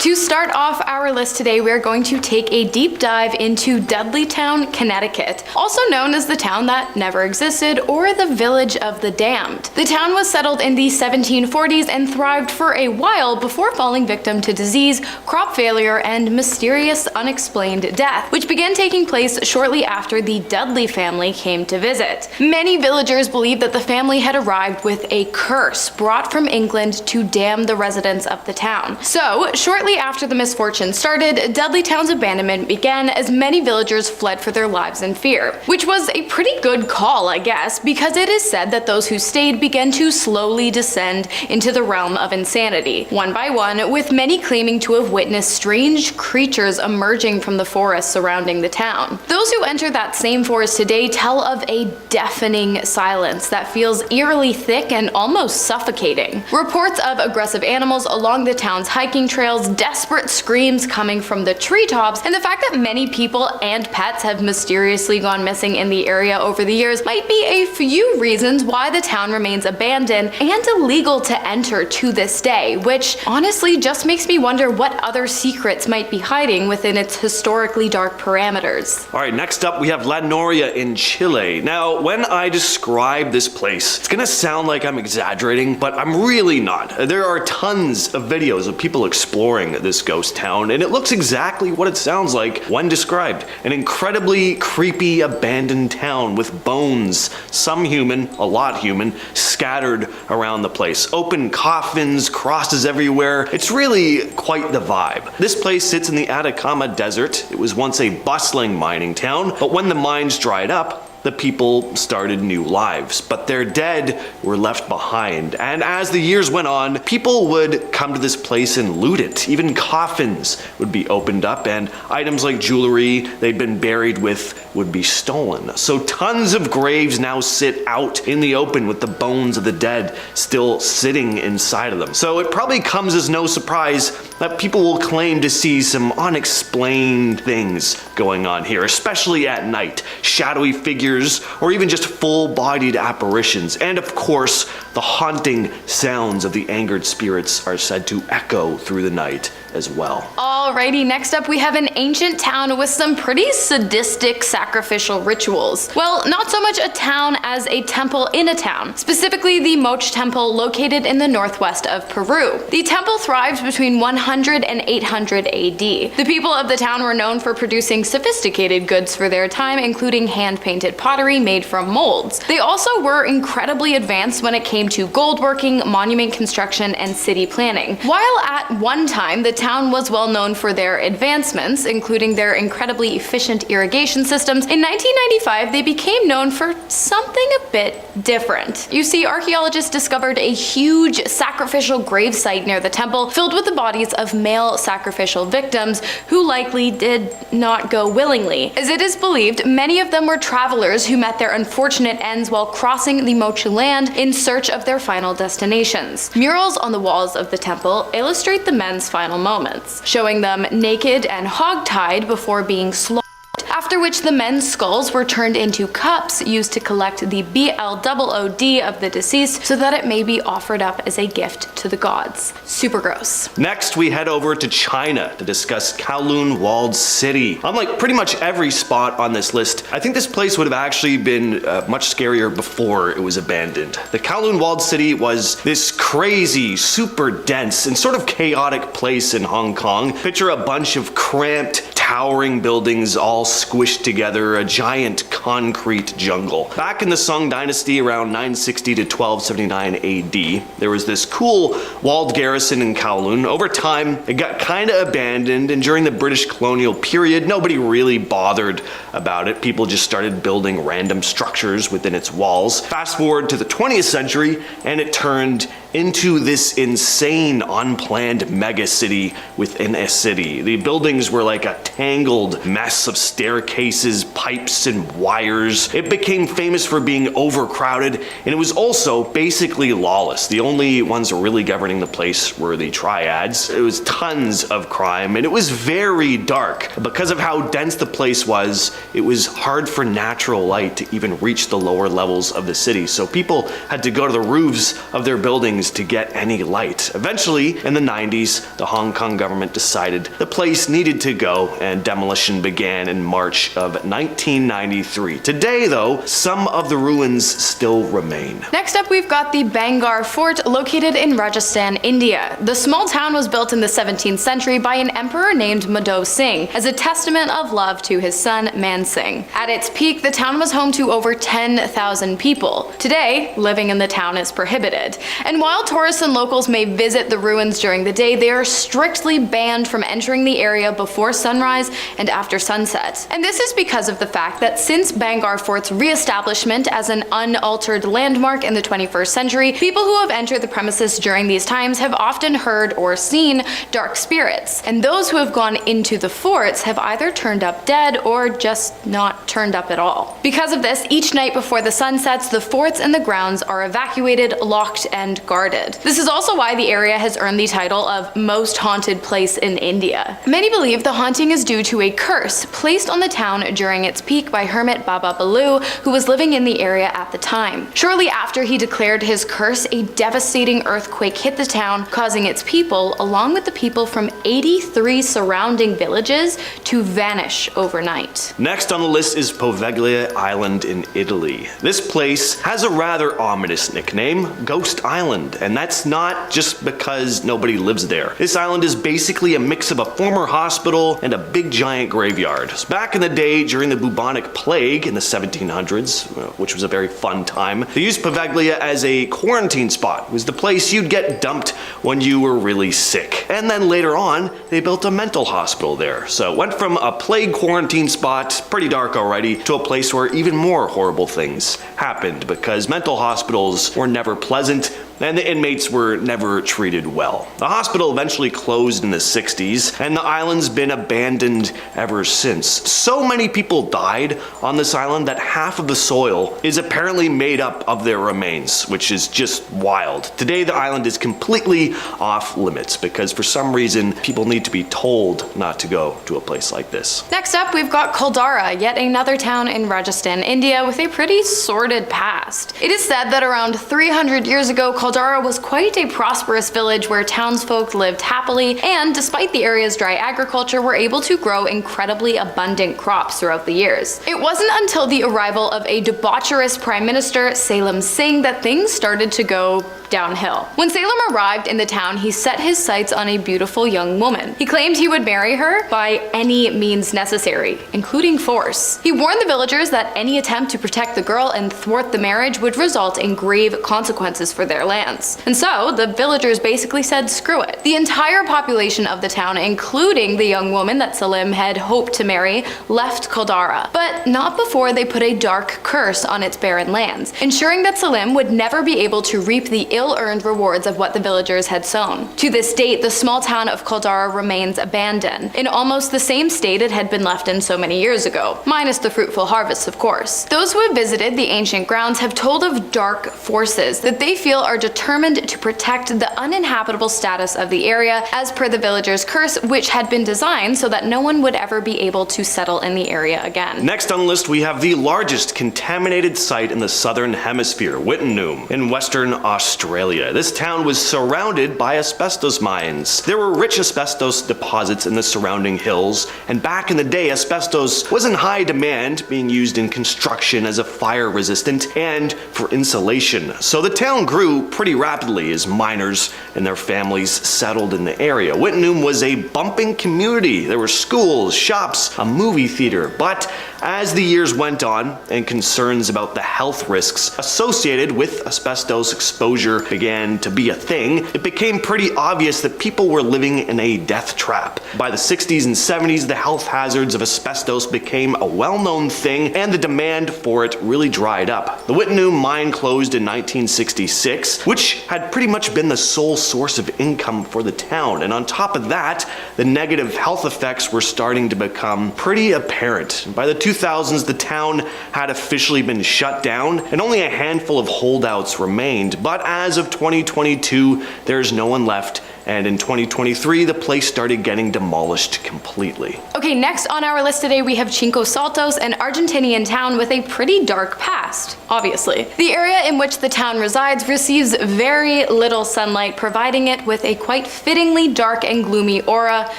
To start off our list today, we are going to take a deep dive into Dudleytown, Connecticut, also known as the town that never existed or the village of the damned. The town was settled in the 1740s and thrived for a while before falling victim to disease, crop failure, and mysterious unexplained death, which began taking place shortly after the Dudley family came to visit. Many villagers believed that the family had arrived with a curse brought from England to damn the residents of the town. So, shortly after the misfortune started, Dudleytown's abandonment began as many villagers fled for their lives in fear, which was a pretty good call, I guess, because it is said that those who stayed began to slowly descend into the realm of insanity, one by one, with many claiming to have witnessed strange creatures emerging from the forest surrounding the town. Those who enter that same forest today tell of a deafening silence that feels eerily thick and almost suffocating. Reports of aggressive animals along the town's hiking trails, desperate screams coming from the treetops, and the fact that many people and pets have mysteriously gone missing in the area over the years might be a few reasons why the town remains abandoned and illegal to enter to this day, which honestly just makes me wonder what other secrets might be hiding within its historically dark parameters. Alright, next up we have Loria in Chile. Now, when I describe this place, it's gonna sound like I'm exaggerating, but I'm really not. There are tons of videos of people exploring this ghost town, and it looks exactly what it sounds like when described. An incredibly creepy abandoned town with bones, some human, a lot human, scattered around the place. Open coffins, crosses everywhere. It's really quite the vibe. This place sits in the Atacama Desert. It was once a bustling mining town, but when the mines dried up, the people started new lives, but their dead were left behind. And as the years went on, people would come to this place and loot it. Even coffins would be opened up, and items like jewelry they'd been buried with would be stolen. So tons of graves now sit out in the open with the bones of the dead still sitting inside of them. So it probably comes as no surprise that people will claim to see some unexplained things going on here, especially at night. Shadowy figures, or even just full-bodied apparitions. And of course, the haunting sounds of the angered spirits are said to echo through the night as well. Alrighty, next up we have an ancient town with some pretty sadistic sacrificial rituals. Well, not so much a town as a temple in a town, specifically the Moch Temple located in the northwest of Peru. The temple thrived between 100 and 800 AD. The people of the town were known for producing sophisticated goods for their time, including hand-painted pottery made from molds. They also were incredibly advanced when it came to goldworking, monument construction, and city planning. While at one time the town was well known for their advancements, including their incredibly efficient irrigation systems, in 1995 they became known for something a bit different. You see, archaeologists discovered a huge sacrificial gravesite near the temple filled with the bodies of male sacrificial victims who likely did not go willingly, as it is believed many of them were travelers who met their unfortunate ends while crossing the Moche land in search of their final destinations. Murals on the walls of the temple illustrate the men's final moments, showing them naked and hogtied before being slaughtered, after which the men's skulls were turned into cups used to collect the BLOOD of the deceased so that it may be offered up as a gift to the gods. Super gross. Next, we head over to China to discuss Kowloon Walled City. Unlike pretty much every spot on this list, I think this place would have actually been much scarier before it was abandoned. The Kowloon Walled City was this crazy, super dense, and sort of chaotic place in Hong Kong. Picture a bunch of cramped, towering buildings all squished together, a giant concrete jungle. Back in the Song Dynasty around 960 to 1279 AD, there was this cool walled garrison in Kowloon. Over time, it got kind of abandoned, and during the British colonial period, nobody really bothered about it. People just started building random structures within its walls. Fast forward to the 20th century, and it turned into this insane, unplanned mega city within a city. The buildings were like a tangled mess of staircases, pipes, and wires. It became famous for being overcrowded, and it was also basically lawless. The only ones really governing the place were the triads. It was tons of crime, and it was very dark. Because of how dense the place was, it was hard for natural light to even reach the lower levels of the city, so people had to go to the roofs of their buildings buildings to get any light. Eventually, in the 90s, the Hong Kong government decided the place needed to go, and demolition began in March of 1993. Today, though, some of the ruins still remain. Next up, we've got the Bangar Fort, located in Rajasthan, India. The small town was built in the 17th century by an emperor named Madho Singh as a testament of love to his son Man Singh. At its peak, the town was home to over 10,000 people. Today, living in the town is prohibited. And while tourists and locals may visit the ruins during the day, they are strictly banned from entering the area before sunrise and after sunset. And this is because of the fact that since Bangar Fort's re-establishment as an unaltered landmark in the 21st century, people who have entered the premises during these times have often heard or seen dark spirits. And those who have gone into the forts have either turned up dead or just not turned up at all. Because of this, each night before the sun sets, the forts and the grounds are evacuated, locked, and guarded. This is also why the area has earned the title of most haunted place in India. Many believe the haunting is due to a curse placed on the town during its peak by hermit Baba Balu, who was living in the area at the time. Shortly after he declared his curse, a devastating earthquake hit the town, causing its people, along with the people from 83 surrounding villages, to vanish overnight. Next on the list is Poveglia Island in Italy. This place has a rather ominous nickname, Ghost Island, and that's not just because nobody lives there. This island is basically a mix of a former hospital and a big giant graveyard. So back in the day, during the bubonic plague in the 1700s, which was a very fun time, they used Poveglia as a quarantine spot. It was the place you'd get dumped when you were really sick. And then later on, they built a mental hospital there. So it went from a plague quarantine spot, pretty dark already, to a place where even more horrible things happened because mental hospitals were never pleasant and the inmates were never treated well. The hospital eventually closed in the 60s, and the island's been abandoned ever since. So many people died on this island that half of the soil is apparently made up of their remains, which is just wild. Today, the island is completely off limits because for some reason, people need to be told not to go to a place like this. Next up, we've got Kuldhara, yet another town in Rajasthan, India, with a pretty sordid past. It is said that around 300 years ago, Kuldhara was quite a prosperous village where townsfolk lived happily and, despite the area's dry agriculture, were able to grow incredibly abundant crops throughout the years. It wasn't until the arrival of a debaucherous Prime Minister, Salem Singh, that things started to go downhill. When Salem arrived in the town, he set his sights on a beautiful young woman. He claimed he would marry her by any means necessary, including force. He warned the villagers that any attempt to protect the girl and thwart the marriage would result in grave consequences for their lands. And so, the villagers basically said screw it. The entire population of the town, including the young woman that Salem had hoped to marry, left Kuldhara, but not before they put a dark curse on its barren lands, ensuring that Salem would never be able to reap the ill-earned rewards of what the villagers had sown. To this date, the small town of Kuldhara remains abandoned, in almost the same state it had been left in so many years ago, minus the fruitful harvests, of course. Those who have visited the ancient grounds have told of dark forces that they feel are determined to protect the uninhabitable status of the area as per the villagers' curse, which had been designed so that no one would ever be able to settle in the area again. Next on the list, we have the largest contaminated site in the southern hemisphere, Wittenoom, in western Australia. This town was surrounded by asbestos mines. There were rich asbestos deposits in the surrounding hills, and back in the day, asbestos was in high demand, being used in construction as a fire resistant and for insulation. So the town grew pretty rapidly as miners and their families settled in the area. Wittenoom was a bumping community. There were schools, shops, a movie theater, but as the years went on and concerns about the health risks associated with asbestos exposure began to be a thing, it became pretty obvious that people were living in a death trap. By the 60s and 70s, the health hazards of asbestos became a well-known thing and the demand for it really dried up. The Wittenoom mine closed in 1966, which had pretty much been the sole source of income for the town. And on top of that, the negative health effects were starting to become pretty apparent. By the 2000s, the town had officially been shut down and only a handful of holdouts remained. But as of 2022, there's no one left. And in 2023, the place started getting demolished completely. Okay, next on our list today, we have Cinco Saltos, an Argentinian town with a pretty dark past. past, obviously. The area in which the town resides receives very little sunlight, providing it with a quite fittingly dark and gloomy aura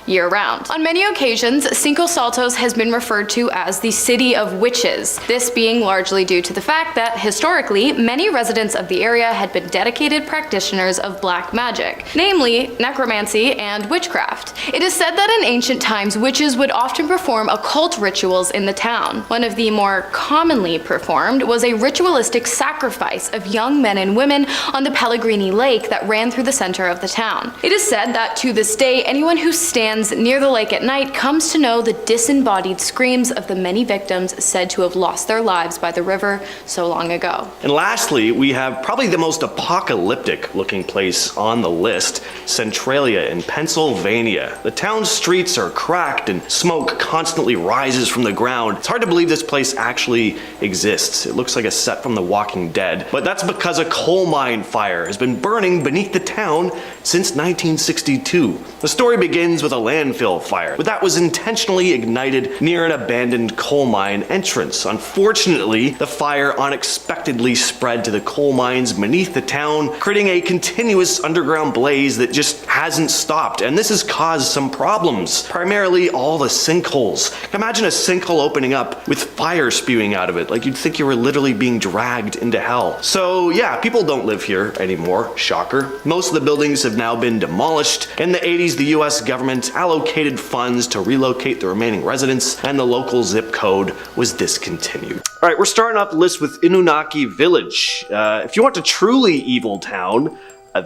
year-round. On many occasions, Cinco Saltos has been referred to as the City of Witches, this being largely due to the fact that, historically, many residents of the area had been dedicated practitioners of black magic, namely necromancy and witchcraft. It is said that in ancient times, witches would often perform occult rituals in the town. One of the more commonly performed was a ritualistic sacrifice of young men and women on the Pellegrini Lake that ran through the center of the town. It is said that to this day, anyone who stands near the lake at night comes to know the disembodied screams of the many victims said to have lost their lives by the river so long ago. And lastly, we have probably the most apocalyptic looking place on the list, Centralia in Pennsylvania. The town's streets are cracked and smoke constantly rises from the ground. It's hard to believe this place actually exists. It looks like a set from The Walking Dead, but that's because a coal mine fire has been burning beneath the town since 1962. The story begins with a landfill fire, but that was intentionally ignited near an abandoned coal mine entrance. Unfortunately, the fire unexpectedly spread to the coal mines beneath the town, creating a continuous underground blaze that just hasn't stopped, and this has caused some problems, primarily all the sinkholes. Imagine a sinkhole opening up with fire spewing out of it, like you'd think you were literally being dragged into hell. So yeah, people don't live here anymore, shocker. Most of the buildings have now been demolished. In the 80s, the US government allocated funds to relocate the remaining residents, and the local zip code was discontinued. Alright, we're starting off the list with Inunaki Village. If you want a truly evil town,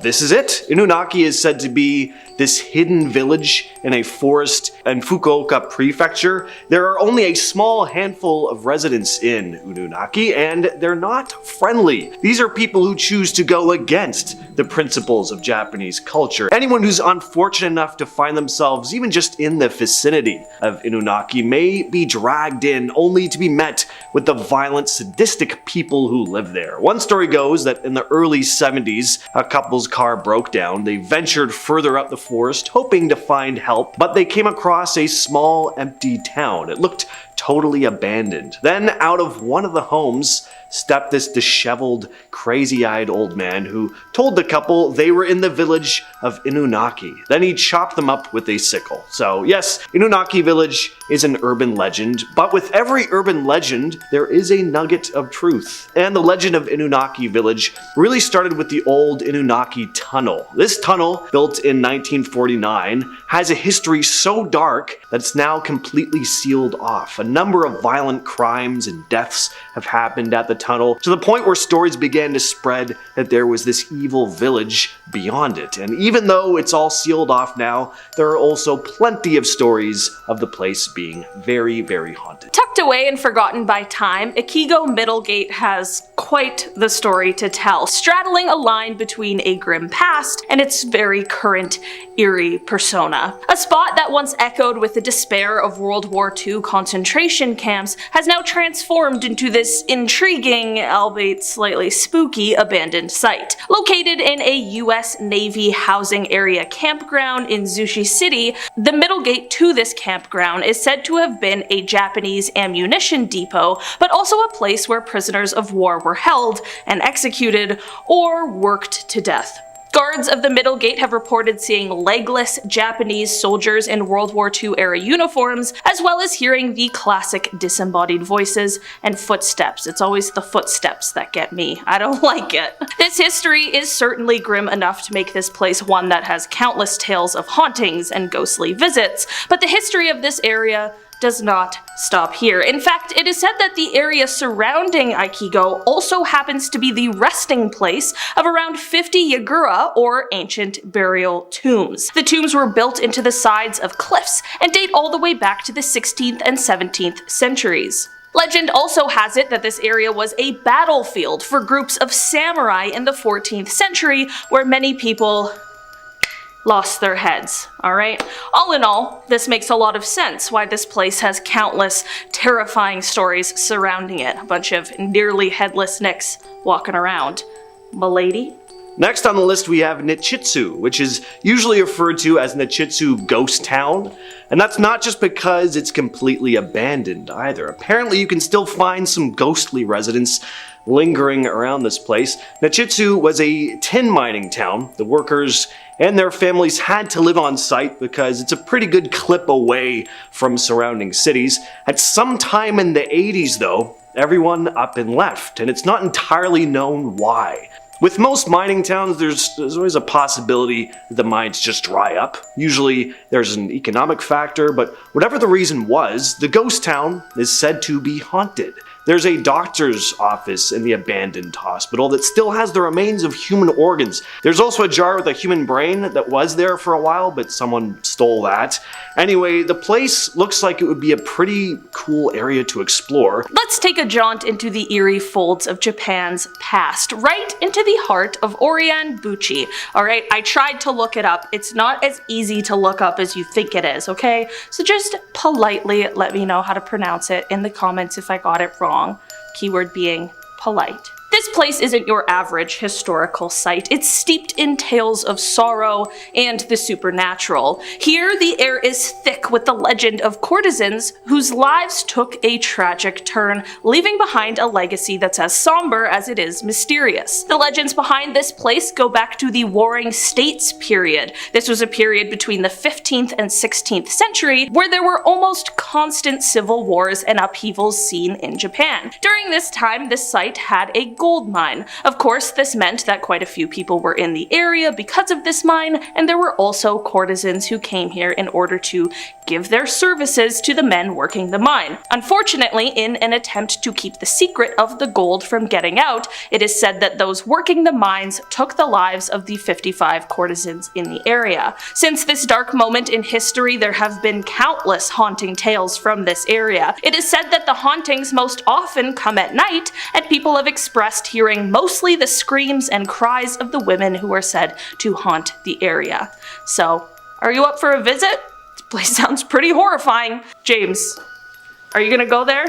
this is it. Inunaki is said to be this hidden village in a forest in Fukuoka Prefecture. There are only a small handful of residents in Inunaki, and they're not friendly. These are people who choose to go against the principles of Japanese culture. Anyone who's unfortunate enough to find themselves even just in the vicinity of Inunaki may be dragged in only to be met with the violent, sadistic people who live there. One story goes that in the early 70s, a couple's car broke down. They ventured further up the forest hoping to find help, but they came across a small empty town. It looked totally abandoned. Then out of one of the homes stepped this disheveled, crazy-eyed old man who told the couple they were in the village of Inunaki. Then he chopped them up with a sickle. So yes, Inunaki Village is an urban legend, but with every urban legend, there is a nugget of truth. And the legend of Inunaki Village really started with the old Inunaki Tunnel. This tunnel, built in 1949, has a history so dark that it's now completely sealed off. A number of violent crimes and deaths have happened at the tunnel, to the point where stories began to spread that there was this evil village beyond it. And even though it's all sealed off now, there are also plenty of stories of the place being very, very haunted. Tucked away and forgotten by time, Iwo Middlegate has quite the story to tell, straddling a line between a grim past and its very current eerie persona. A spot that once echoed with the despair of World War II concentration camps has now transformed into this intriguing, albeit slightly spooky, abandoned site. Located in a US Navy housing area campground in Zushi City, the middle gate to this campground is said to have been a Japanese ammunition depot, but also a place where prisoners of war were held and executed or worked to death. Guards of the middle gate have reported seeing legless Japanese soldiers in World War II era uniforms, as well as hearing the classic disembodied voices and footsteps. It's always the footsteps that get me. I don't like it. This history is certainly grim enough to make this place one that has countless tales of hauntings and ghostly visits, but the history of this area does not stop here. In fact, it is said that the area surrounding Ikigo also happens to be the resting place of around 50 yagura, or ancient burial tombs. The tombs were built into the sides of cliffs and date all the way back to the 16th and 17th centuries. Legend also has it that this area was a battlefield for groups of samurai in the 14th century, where many people lost their heads, alright? All in all, this makes a lot of sense why this place has countless terrifying stories surrounding it. A bunch of nearly headless nicks walking around. M'lady, Next on the list we have Nichitsu, which is usually referred to as Nichitsu Ghost Town, and that's not just because it's completely abandoned either. Apparently you can still find some ghostly residents lingering around this place. Nichitsu was a tin mining town. The workers and their families had to live on site because it's a pretty good clip away from surrounding cities. At some time in the 80s though, everyone up and left, and it's not entirely known why. With most mining towns, there's always a possibility that the mines just dry up. Usually there's an economic factor, but whatever the reason was, the ghost town is said to be haunted. There's a doctor's office in the abandoned hospital that still has the remains of human organs. There's also a jar with a human brain that was there for a while, but someone stole that. Anyway, the place looks like it would be a pretty cool area to explore. Let's take a jaunt into the eerie folds of Japan's past, right into the heart of Orianbuchi. Alright, I tried to look it up. It's not as easy to look up as you think it is, okay? So just politely let me know how to pronounce it in the comments if I got it wrong. Keyword being polite. This place isn't your average historical site. It's steeped in tales of sorrow and the supernatural. Here, the air is thick with the legend of courtesans whose lives took a tragic turn, leaving behind a legacy that's as somber as it is mysterious. The legends behind this place go back to the Warring States period. This was a period between the 15th and 16th century where there were almost constant civil wars and upheavals seen in Japan. During this time, this site had a gold mine. Of course, this meant that quite a few people were in the area because of this mine, and there were also courtesans who came here in order to give their services to the men working the mine. Unfortunately, in an attempt to keep the secret of the gold from getting out, it is said that those working the mines took the lives of the 55 courtesans in the area. Since this dark moment in history, there have been countless haunting tales from this area. It is said that the hauntings most often come at night, and people have expressed hearing mostly the screams and cries of the women who are said to haunt the area. So, are you up for a visit? This place sounds pretty horrifying. James, are you gonna go there?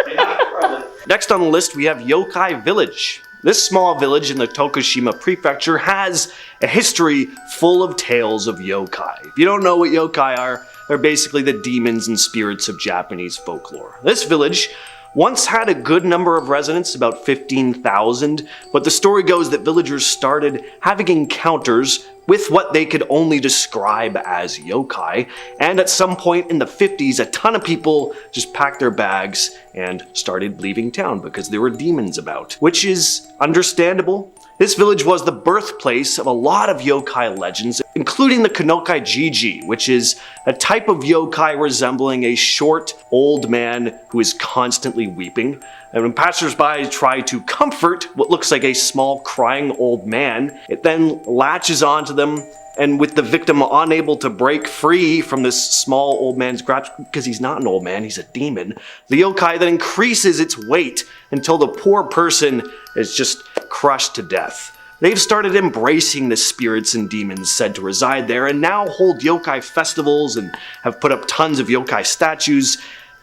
Yeah, probably. Next on the list we have Yokai Village. This small village in the Tokushima prefecture has a history full of tales of yokai. If you don't know what yokai are, they're basically the demons and spirits of Japanese folklore. This village once had a good number of residents, about 15,000, but the story goes that villagers started having encounters with what they could only describe as yokai, and at some point in the 50s, a ton of people just packed their bags and started leaving town because there were demons about, which is understandable. This village was the birthplace of a lot of yokai legends, including the Konokai Jiji, which is a type of yokai resembling a short, old man who is constantly weeping. And when passersby try to comfort what looks like a small crying old man, it then latches onto them, and with the victim unable to break free from this small old man's grasp, because he's not an old man, he's a demon, the yokai then increases its weight until the poor person is just crushed to death. They've started embracing the spirits and demons said to reside there, and now hold yokai festivals and have put up tons of yokai statues.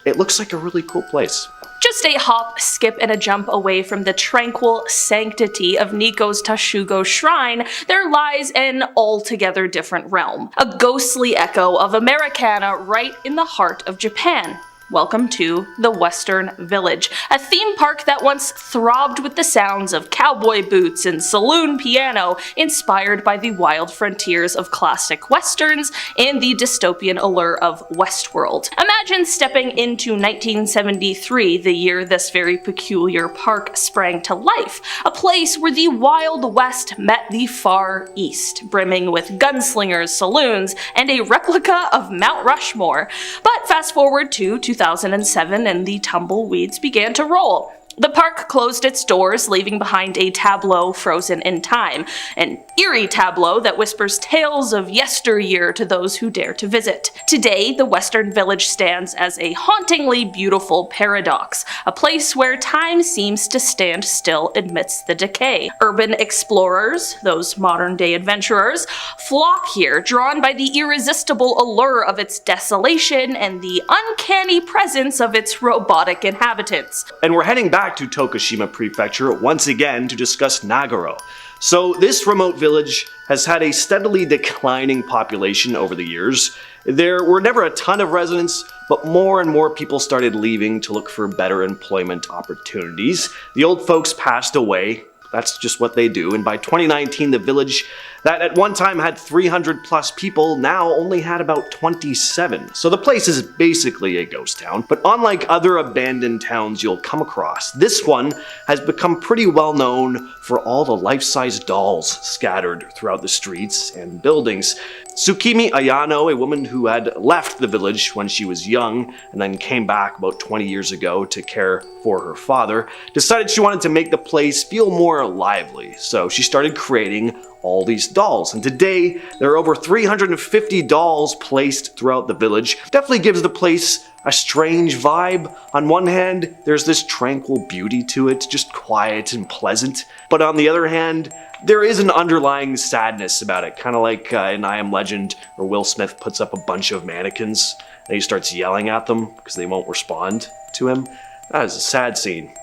It looks like a really cool place. Just a hop, skip, and a jump away from the tranquil sanctity of Nikko's Tashugo Shrine, there lies an altogether different realm. A ghostly echo of Americana right in the heart of Japan. Welcome to the Western Village, a theme park that once throbbed with the sounds of cowboy boots and saloon piano, inspired by the wild frontiers of classic westerns and the dystopian allure of Westworld. Imagine stepping into 1973, the year this very peculiar park sprang to life, a place where the Wild West met the Far East, brimming with gunslingers, saloons, and a replica of Mount Rushmore. But fast forward to 2007 and the tumbleweeds began to roll. The park closed its doors, leaving behind a tableau frozen in time, an eerie tableau that whispers tales of yesteryear to those who dare to visit. Today, the Western Village stands as a hauntingly beautiful paradox, a place where time seems to stand still amidst the decay. Urban explorers, those modern-day adventurers, flock here, drawn by the irresistible allure of its desolation and the uncanny presence of its robotic inhabitants. And we're heading back to Tokushima Prefecture once again to discuss Nagaro. So this remote village has had a steadily declining population over the years. There were never a ton of residents, but more and more people started leaving to look for better employment opportunities. The old folks passed away. That's just what they do, and by 2019 the village that at one time had 300 plus people now only had about 27. So the place is basically a ghost town, but unlike other abandoned towns you'll come across, this one has become pretty well known for all the life-size dolls scattered throughout the streets and buildings. Tsukimi Ayano, a woman who had left the village when she was young and then came back about 20 years ago to care for her father, decided she wanted to make the place feel more lively, so she started creating all these dolls, and today there are over 350 dolls placed throughout the village. Definitely gives the place a strange vibe. On one hand, there's this tranquil beauty to it, just quiet and pleasant, but on the other hand, there is an underlying sadness about it, kind of like in I Am Legend, where Will Smith puts up a bunch of mannequins and he starts yelling at them because they won't respond to him. That is a sad scene.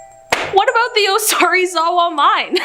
What about the Osarizawa mine?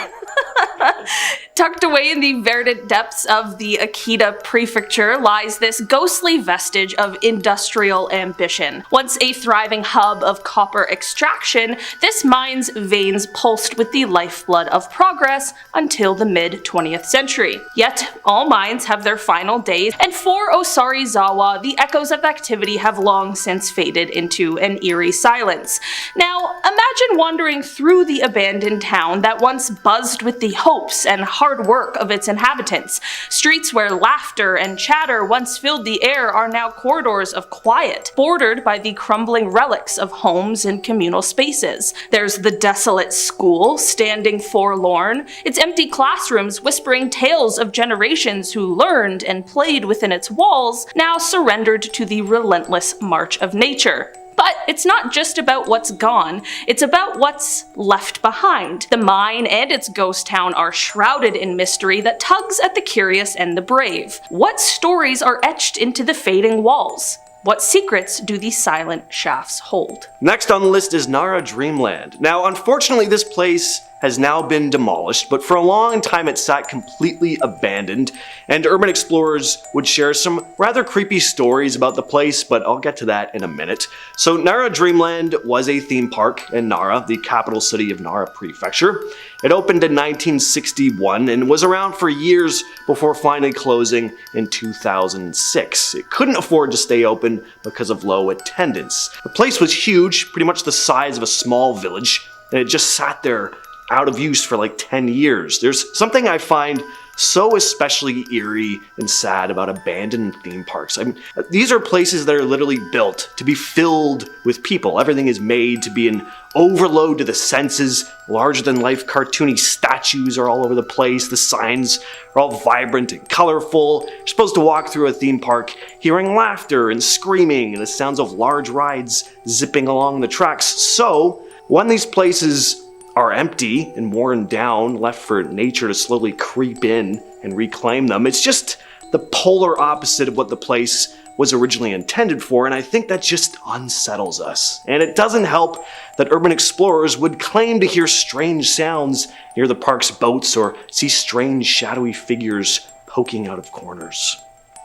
Tucked away in the verdant depths of the Akita prefecture lies this ghostly vestige of industrial ambition. Once a thriving hub of copper extraction, this mine's veins pulsed with the lifeblood of progress until the mid-20th century. Yet, all mines have their final days, and for Osarizawa, the echoes of activity have long since faded into an eerie silence. Now, imagine wandering through the abandoned town that once buzzed with the hopes and hard work of its inhabitants. Streets where laughter and chatter once filled the air are now corridors of quiet, bordered by the crumbling relics of homes and communal spaces. There's the desolate school, standing forlorn, its empty classrooms whispering tales of generations who learned and played within its walls, now surrendered to the relentless march of nature. But it's not just about what's gone, it's about what's left behind. The mine and its ghost town are shrouded in mystery that tugs at the curious and the brave. What stories are etched into the fading walls? What secrets do these silent shafts hold? Next on the list is Nara Dreamland. Now, unfortunately, this place has now been demolished, but for a long time it sat completely abandoned, and urban explorers would share some rather creepy stories about the place, but I'll get to that in a minute. So Nara Dreamland was a theme park in Nara, the capital city of Nara Prefecture. It opened in 1961 and was around for years before finally closing in 2006. It couldn't afford to stay open because of low attendance. The place was huge, pretty much the size of a small village, and it just sat there out of use for like 10 years. There's something I find so especially eerie and sad about abandoned theme parks. I mean, these are places that are literally built to be filled with people. Everything is made to be an overload to the senses. Larger than life cartoony statues are all over the place. The signs are all vibrant and colorful. You're supposed to walk through a theme park hearing laughter and screaming and the sounds of large rides zipping along the tracks. So when these places are empty and worn down, left for nature to slowly creep in and reclaim them, it's just the polar opposite of what the place was originally intended for, and I think that just unsettles us. And it doesn't help that urban explorers would claim to hear strange sounds near the park's boats or see strange shadowy figures poking out of corners.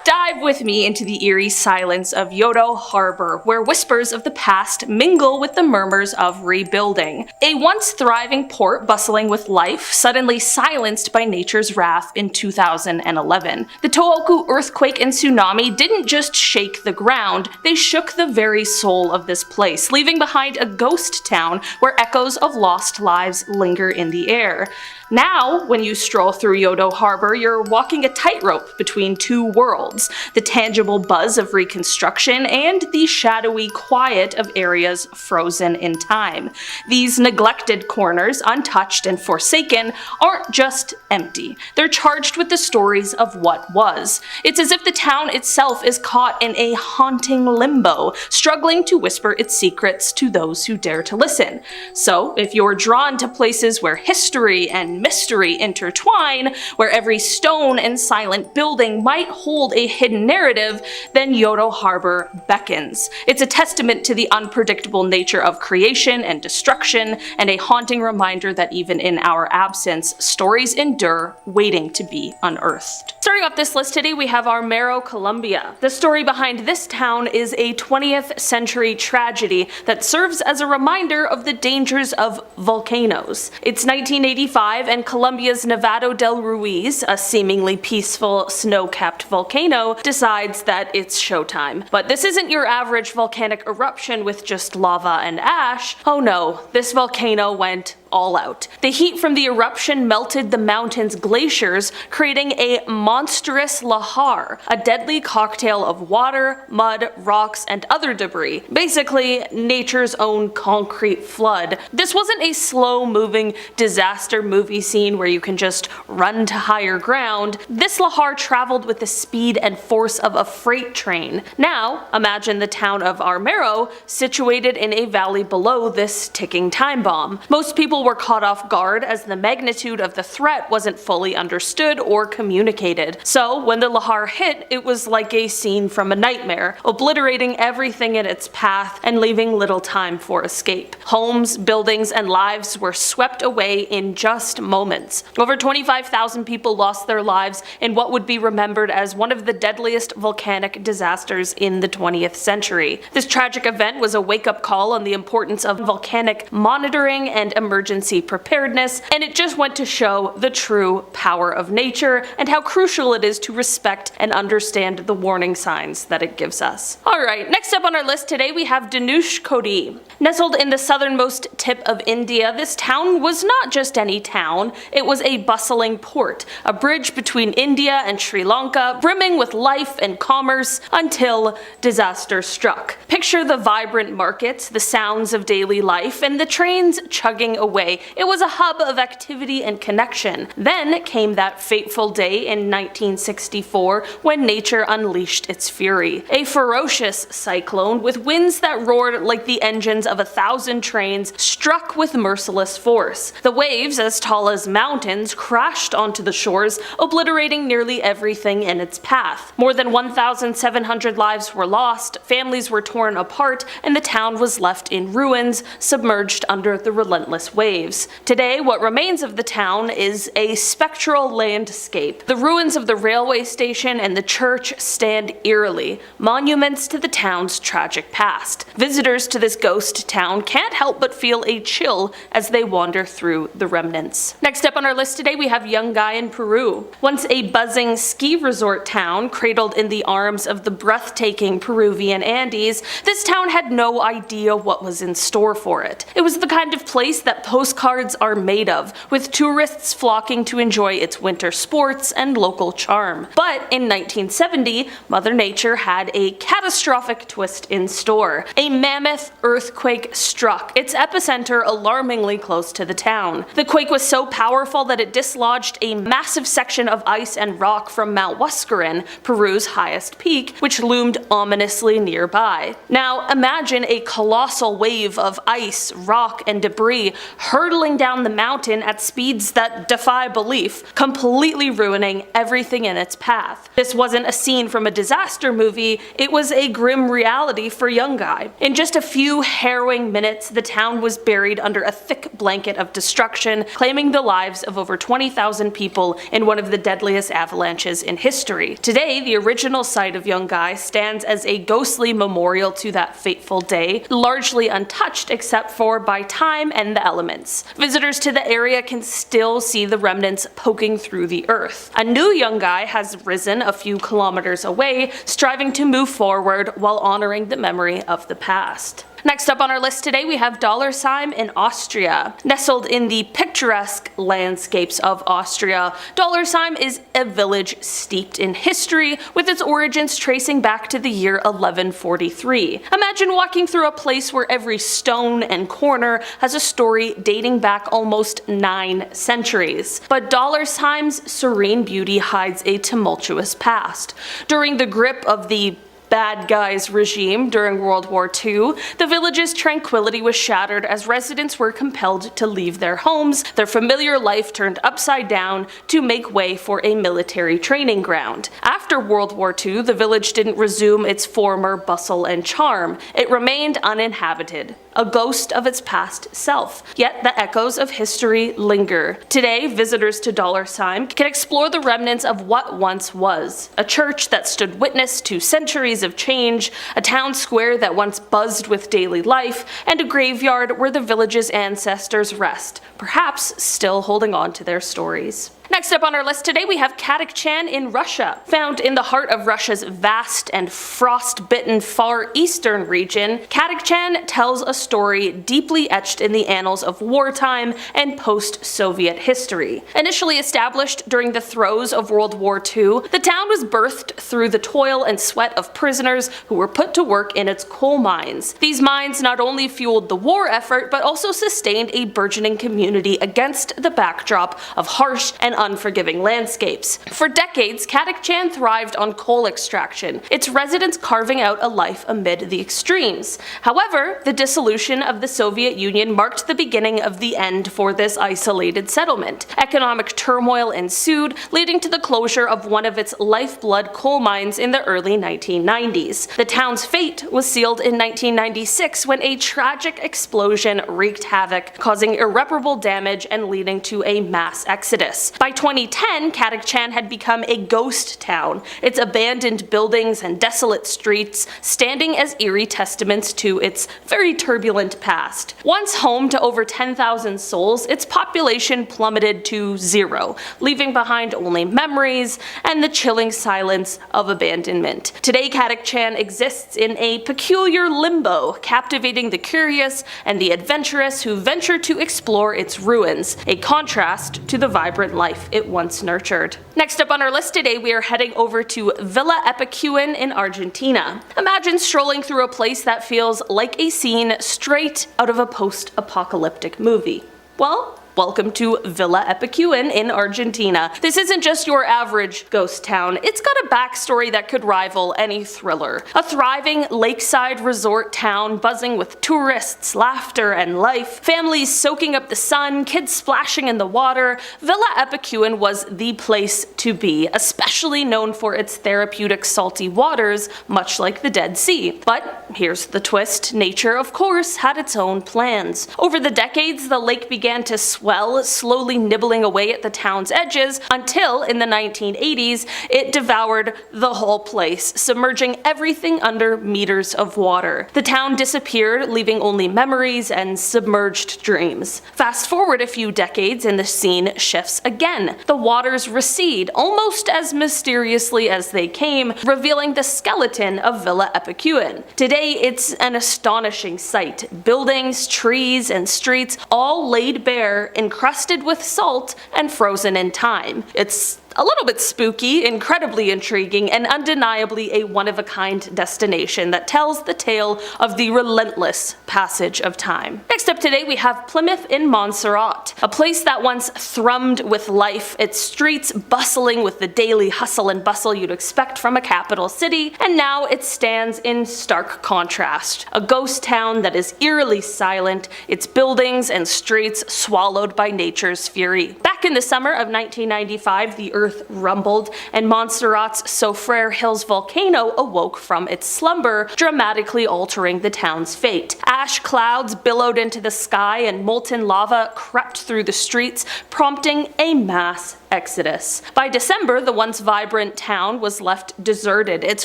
Dive with me into the eerie silence of Yodo Harbor, where whispers of the past mingle with the murmurs of rebuilding. A once thriving port bustling with life, suddenly silenced by nature's wrath in 2011. The Tohoku earthquake and tsunami didn't just shake the ground, they shook the very soul of this place, leaving behind a ghost town where echoes of lost lives linger in the air. Now, when you stroll through Yodo Harbor, you're walking a tightrope between two worlds, the tangible buzz of reconstruction and the shadowy quiet of areas frozen in time. These neglected corners, untouched and forsaken, aren't just empty. They're charged with the stories of what was. It's as if the town itself is caught in a haunting limbo, struggling to whisper its secrets to those who dare to listen. So, if you're drawn to places where history and and mystery intertwine, where every stone and silent building might hold a hidden narrative, then Yodo Harbor beckons. It's a testament to the unpredictable nature of creation and destruction, and a haunting reminder that even in our absence, stories endure, waiting to be unearthed. Starting off this list today, we have Armero Colombia. The story behind this town is a 20th century tragedy that serves as a reminder of the dangers of volcanoes. It's 1985 and Colombia's Nevado del Ruiz, a seemingly peaceful snow-capped volcano, decides that it's showtime. But this isn't your average volcanic eruption with just lava and ash. Oh no, this volcano went all out. The heat from the eruption melted the mountain's glaciers, creating a monstrous lahar, a deadly cocktail of water, mud, rocks, and other debris. Basically, nature's own concrete flood. This wasn't a slow-moving disaster movie scene where you can just run to higher ground. This lahar traveled with the speed and force of a freight train. Now, imagine the town of Armero situated in a valley below this ticking time bomb. Most people were caught off guard as the magnitude of the threat wasn't fully understood or communicated. So when the lahar hit, it was like a scene from a nightmare, obliterating everything in its path and leaving little time for escape. Homes, buildings, and lives were swept away in just moments. Over 25,000 people lost their lives in what would be remembered as one of the deadliest volcanic disasters in the 20th century. This tragic event was a wake-up call on the importance of volcanic monitoring and emergency preparedness, and it just went to show the true power of nature and how crucial it is to respect and understand the warning signs that it gives us. Alright, next up on our list today we have Dhanushkodi. Nestled in the southernmost tip of India, this town was not just any town, it was a bustling port, a bridge between India and Sri Lanka, brimming with life and commerce until disaster struck. Picture the vibrant markets, the sounds of daily life, and the trains chugging away. It was a hub of activity and connection. Then came that fateful day in 1964 when nature unleashed its fury. A ferocious cyclone with winds that roared like the engines of 1,000 trains struck with merciless force. The waves, as tall as mountains, crashed onto the shores, obliterating nearly everything in its path. More than 1,700 lives were lost, families were torn apart, and the town was left in ruins, submerged under the relentless waves. Today, what remains of the town is a spectral landscape. The ruins of the railway station and the church stand eerily, monuments to the town's tragic past. Visitors to this ghost town can't help but feel a chill as they wander through the remnants. Next up on our list today we have Yungay in Peru. Once a buzzing ski resort town cradled in the arms of the breathtaking Peruvian Andes, this town had no idea what was in store for it. It was the kind of place that postcards are made of, with tourists flocking to enjoy its winter sports and local charm. But in 1970, Mother Nature had a catastrophic twist in store. A mammoth earthquake struck, its epicenter alarmingly close to the town. The quake was so powerful that it dislodged a massive section of ice and rock from Mount Huascarán, Peru's highest peak, which loomed ominously nearby. Now imagine a colossal wave of ice, rock, and debris hurtling down the mountain at speeds that defy belief, completely ruining everything in its path. This wasn't a scene from a disaster movie, it was a grim reality for Yungay. In just a few harrowing minutes, the town was buried under a thick blanket of destruction, claiming the lives of over 20,000 people in one of the deadliest avalanches in history. Today, the original site of Yungay stands as a ghostly memorial to that fateful day, largely untouched except for by time and the elements. Visitors to the area can still see the remnants poking through the earth. A new Yungay has risen a few kilometers away, striving to move forward while honoring the memory of the past. Next up on our list today we have Dollach in Austria. Nestled in the picturesque landscapes of Austria, Dollach is a village steeped in history, with its origins tracing back to the year 1143. Imagine walking through a place where every stone and corner has a story dating back almost 9 centuries. But Dollach's serene beauty hides a tumultuous past. During the grip of the bad guys regime during World War II, the village's tranquility was shattered as residents were compelled to leave their homes, their familiar life turned upside down to make way for a military training ground. After World War II, the village didn't resume its former bustle and charm. It remained uninhabited, a ghost of its past self. Yet the echoes of history linger. Today, visitors to Dollarsheim can explore the remnants of what once was. A church that stood witness to centuries of change, a town square that once buzzed with daily life, and a graveyard where the village's ancestors rest, perhaps still holding on to their stories. Next up on our list today, we have Kadykchan in Russia. Found in the heart of Russia's vast and frost-bitten far eastern region, Kadykchan tells a story deeply etched in the annals of wartime and post-Soviet history. Initially established during the throes of World War II, the town was birthed through the toil and sweat of prisoners who were put to work in its coal mines. These mines not only fueled the war effort, but also sustained a burgeoning community against the backdrop of harsh and unforgiving landscapes. For decades, Kadykchan thrived on coal extraction, its residents carving out a life amid the extremes. However, the dissolution of the Soviet Union marked the beginning of the end for this isolated settlement. Economic turmoil ensued, leading to the closure of one of its lifeblood coal mines in the early 1990s. The town's fate was sealed in 1996 when a tragic explosion wreaked havoc, causing irreparable damage and leading to a mass exodus. By 2010, Kadykchan had become a ghost town, its abandoned buildings and desolate streets standing as eerie testaments to its very turbulent past. Once home to over 10,000 souls, its population plummeted to zero, leaving behind only memories and the chilling silence of abandonment. Today, Kadykchan exists in a peculiar limbo, captivating the curious and the adventurous who venture to explore its ruins, a contrast to the vibrant life it once nurtured. Next up on our list today, we are heading over to Villa Epicuén in Argentina. Imagine strolling through a place that feels like a scene straight out of a post-apocalyptic movie. Well, welcome to Villa Epicuén in Argentina. This isn't just your average ghost town, it's got a backstory that could rival any thriller. A thriving lakeside resort town buzzing with tourists, laughter, and life, families soaking up the sun, kids splashing in the water, Villa Epicuén was the place to be, especially known for its therapeutic salty waters, much like the Dead Sea. But here's the twist, nature of course had its own plans. Over the decades, the lake began to swell, slowly nibbling away at the town's edges until, in the 1980s, it devoured the whole place, submerging everything under meters of water. The town disappeared, leaving only memories and submerged dreams. Fast forward a few decades and the scene shifts again. The waters recede, almost as mysteriously as they came, revealing the skeleton of Villa Epicuén. Today, it's an astonishing sight. Buildings, trees, and streets all laid bare, encrusted with salt and frozen in time. It's a little bit spooky, incredibly intriguing, and undeniably a one-of-a-kind destination that tells the tale of the relentless passage of time. Next up today, we have Plymouth in Montserrat, a place that once thrummed with life, its streets bustling with the daily hustle and bustle you'd expect from a capital city, and now it stands in stark contrast. A ghost town that is eerily silent, its buildings and streets swallowed by nature's fury. Back in the summer of 1995, the earth rumbled, and Montserrat's Soufrière Hills volcano awoke from its slumber, dramatically altering the town's fate. Ash clouds billowed into the sky and molten lava crept through the streets, prompting a mass exodus. By December, the once vibrant town was left deserted, its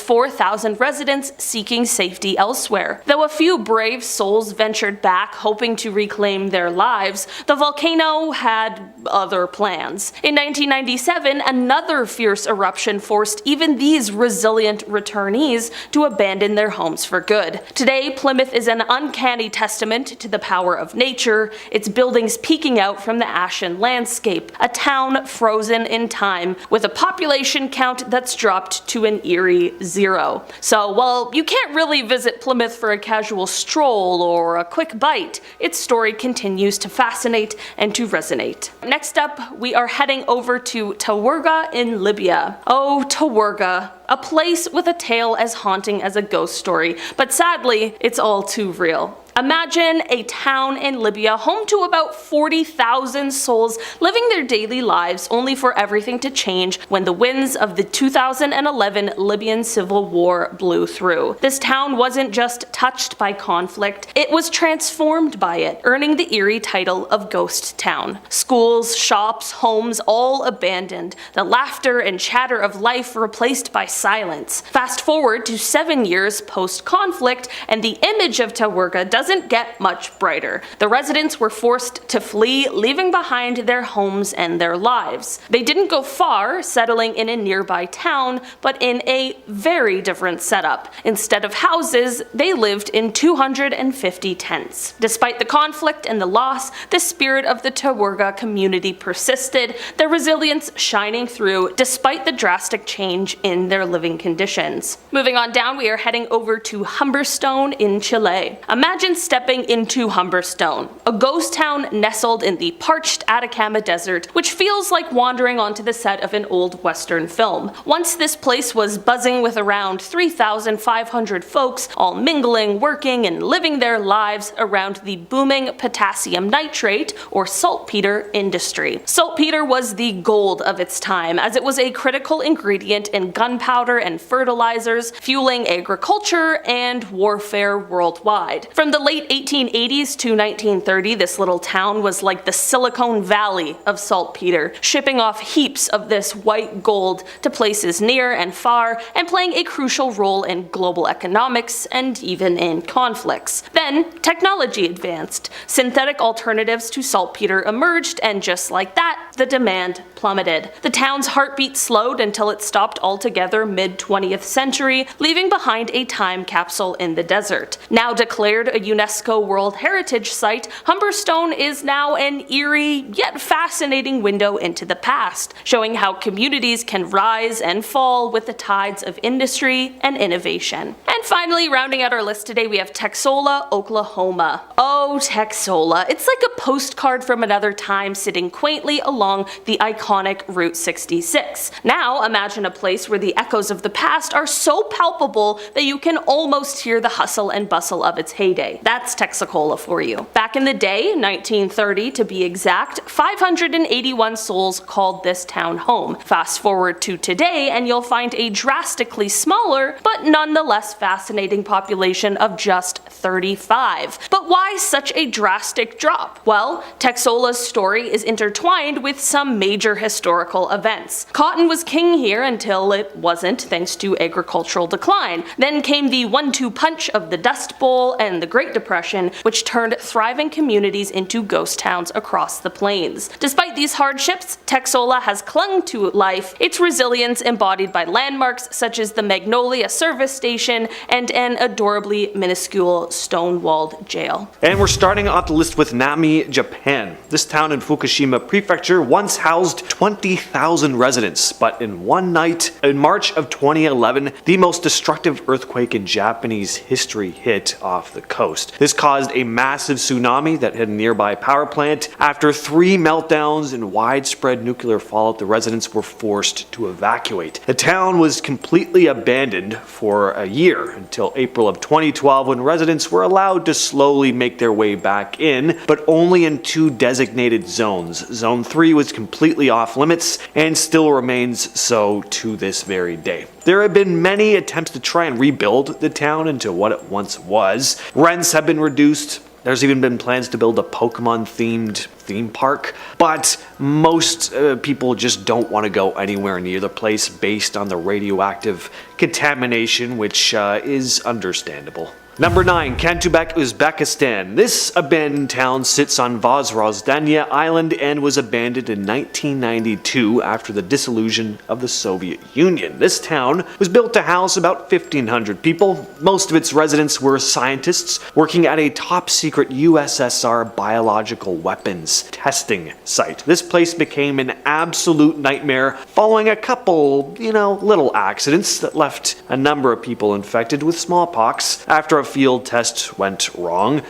4,000 residents seeking safety elsewhere. Though a few brave souls ventured back, hoping to reclaim their lives, the volcano had other plans. In 1997, another fierce eruption forced even these resilient returnees to abandon their homes for good. Today, Plymouth is an uncanny testament to the power of nature, its buildings peeking out from the ashen landscape, a town frozen in time, with a population count that's dropped to an eerie zero. So while you can't really visit Plymouth for a casual stroll or a quick bite, its story continues to fascinate and to resonate. Next up, we are heading over to Tawergha in Libya. Oh, Tawergha, a place with a tale as haunting as a ghost story, but sadly, it's all too real. Imagine a town in Libya home to about 40,000 souls living their daily lives only for everything to change when the winds of the 2011 Libyan civil war blew through. This town wasn't just touched by conflict, it was transformed by it, earning the eerie title of Ghost Town. Schools, shops, homes all abandoned, the laughter and chatter of life replaced by silence. Fast forward to 7 years post-conflict and the image of Tawergha doesn't get much brighter. The residents were forced to flee, leaving behind their homes and their lives. They didn't go far, settling in a nearby town, but in a very different setup. Instead of houses, they lived in 250 tents. Despite the conflict and the loss, the spirit of the Tawergha community persisted, their resilience shining through despite the drastic change in their living conditions. Moving on down, we are heading over to Humberstone in Chile. Imagine stepping into Humberstone, a ghost town nestled in the parched Atacama Desert, which feels like wandering onto the set of an old Western film. Once this place was buzzing with around 3,500 folks, all mingling, working, and living their lives around the booming potassium nitrate, or saltpeter, industry. Saltpeter was the gold of its time, as it was a critical ingredient in gunpowder and fertilizers, fueling agriculture and warfare worldwide. From the late 1880s to 1930, this little town was like the Silicon Valley of saltpeter, shipping off heaps of this white gold to places near and far, and playing a crucial role in global economics and even in conflicts. Then, technology advanced. Synthetic alternatives to saltpeter emerged, and just like that, the demand plummeted. The town's heartbeat slowed until it stopped altogether mid-20th century, leaving behind a time capsule in the desert. Now declared a UNESCO World Heritage Site, Humberstone is now an eerie yet fascinating window into the past, showing how communities can rise and fall with the tides of industry and innovation. And finally, rounding out our list today, we have Texola, Oklahoma. Oh, Texola. It's like a postcard from another time sitting quaintly along the iconic Route 66. Now, imagine a place where the echoes of the past are so palpable that you can almost hear the hustle and bustle of its heyday. That's Texola for you. Back in the day, 1930 to be exact, 581 souls called this town home. Fast forward to today and you'll find a drastically smaller, but nonetheless fascinating population of just 35. But why such a drastic drop? Well, Texola's story is intertwined with some major historical events. Cotton was king here until it wasn't, thanks to agricultural decline. Then came the 1-2 punch of the Dust Bowl and the Great Depression, which turned thriving communities into ghost towns across the plains. Despite these hardships, Texola has clung to life, its resilience embodied by landmarks such as the Magnolia service station and an adorably minuscule stone-walled jail. And we're starting off the list with Namie, Japan. This town in Fukushima Prefecture once housed 20,000 residents, but in one night, in March of 2011, the most destructive earthquake in Japanese history hit off the coast. This caused a massive tsunami that hit a nearby power plant. After 3 meltdowns and widespread nuclear fallout, the residents were forced to evacuate. The town was completely abandoned for a year until April of 2012, when residents were allowed to slowly make their way back in, but only in 2 designated zones. Zone 3 was completely off limits and still remains so to this very day. There have been many attempts to try and rebuild the town into what it once was. Rents have been reduced. There's even been plans to build a Pokemon-themed theme park, but most people just don't want to go anywhere near the place based on the radioactive contamination, which is understandable. Number 9. Kantubek, Uzbekistan. This abandoned town sits on Vozrozdanya Island and was abandoned in 1992 after the dissolution of the Soviet Union. This town was built to house about 1,500 people. Most of its residents were scientists working at a top-secret USSR biological weapons weapons testing site. This place became an absolute nightmare following a couple, little accidents that left a number of people infected with smallpox. After a field test went wrong,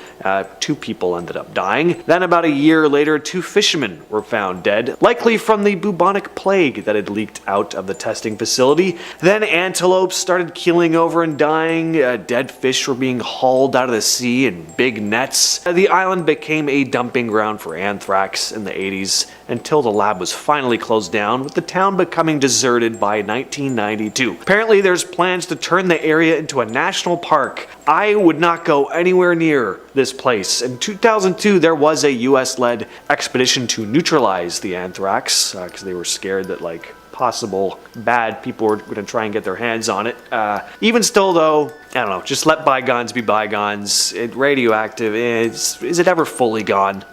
2 people ended up dying. Then about a year later, 2 fishermen were found dead, likely from the bubonic plague that had leaked out of the testing facility. Then antelopes started keeling over and dying. Dead fish were being hauled out of the sea in big nets. The island became a dumping ground for anthrax in the 80s until the lab was finally closed down, with the town becoming deserted by 1992. Apparently there's plans to turn the area into a national park. I would not go anywhere near this place. In 2002, there was a US-led expedition to neutralize the anthrax because they were scared that possible bad people were going to try and get their hands on it. Even still though, I don't know, just let bygones be bygones. Radioactive, is it ever fully gone?